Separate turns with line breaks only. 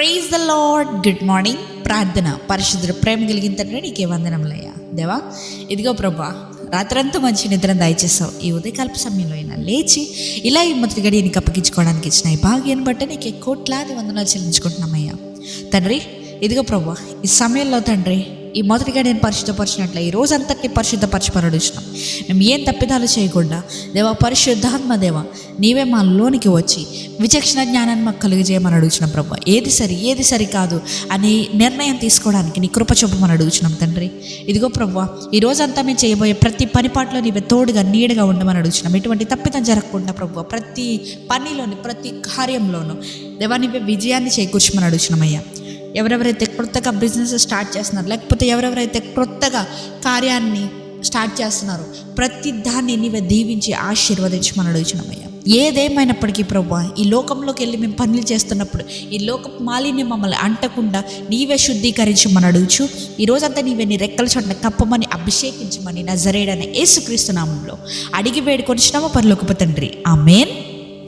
Praise the Lord. Good morning. ప్రార్థన. పరిశుద్ధుడు ప్రేమ కలిగిన తండ్రి నీకే వందనములయ్యా. దేవా, ఇదిగో ప్రభా, రాత్రంతా మంచి నిద్ర దయచేసావు. ఈ ఉదయకాలపు సమయంలో అయినా లేచి ఇలా ఈ మొదటి గడియని అప్పగించుకోవడానికి ఇచ్చిన ఈ భాగ్యాన్ని బట్టి నీకే కోట్లాది వందనాలు చెల్లించుకుంటున్నామయ్యా. తండ్రి, ఇదిగో ప్రభా, ఈ సమయంలో తండ్రి ఈ మొదటిగా నేను పరిశుద్ధపరిచినట్లే ఈ రోజంతటిని పరిశుద్ధపరచమనడుచున్నాం. మేము ఏం తప్పిదాలు చేయకుండా దేవా, పరిశుద్ధాత్మ దేవా, నీవే మా లోనికి వచ్చి విచక్షణ జ్ఞానాన్ని మాకు కలుగజేయమని అడుగుచున్నాం ప్రభా. ఏది సరి కాదు అని నిర్ణయం తీసుకోవడానికి నీ కృప చూపమని అడుగుచున్నాం తండ్రి. ఇదిగో ప్రభా, ఈ రోజంతా మేము చేయబోయే ప్రతి పనిపాట్లో నీవే తోడుగా నీడగా ఉండమని అడుగుచున్నాం. ఎటువంటి తప్పిదం జరగకుండా ప్రభా, ప్రతి పనిలోని ప్రతి కార్యంలోనూ దేవా నీవే విజయాన్ని చేకూర్చమని అడుగుచున్నామయ్యా. ఎవరెవరైతే కొత్తగా బిజినెస్ స్టార్ట్ చేస్తున్నారు, లేకపోతే ఎవరెవరైతే కొత్తగా కార్యాన్ని స్టార్ట్ చేస్తున్నారో ప్రతి దాన్ని నీవే దీవించి ఆశీర్వదించమని అడుగుచున్నామయ్యా. ఏదేమైనప్పటికీ ప్రభా, ఈ లోకంలోకి వెళ్ళి మేము పనులు చేస్తున్నప్పుడు ఈ లోక మాలిన్యం మమ్మల్ని అంటకుండా నీవే శుద్ధీకరించమని అడుగుచు ఈ రోజంతా నీవే నీ రెక్కల చోట కప్పమని అభిషేకించమని నజరేయుడైన యేసుక్రీస్తు నామములో అడిగి వేడుకొనిచున్నాము పరలోకపు తండ్రి. ఆమేన్.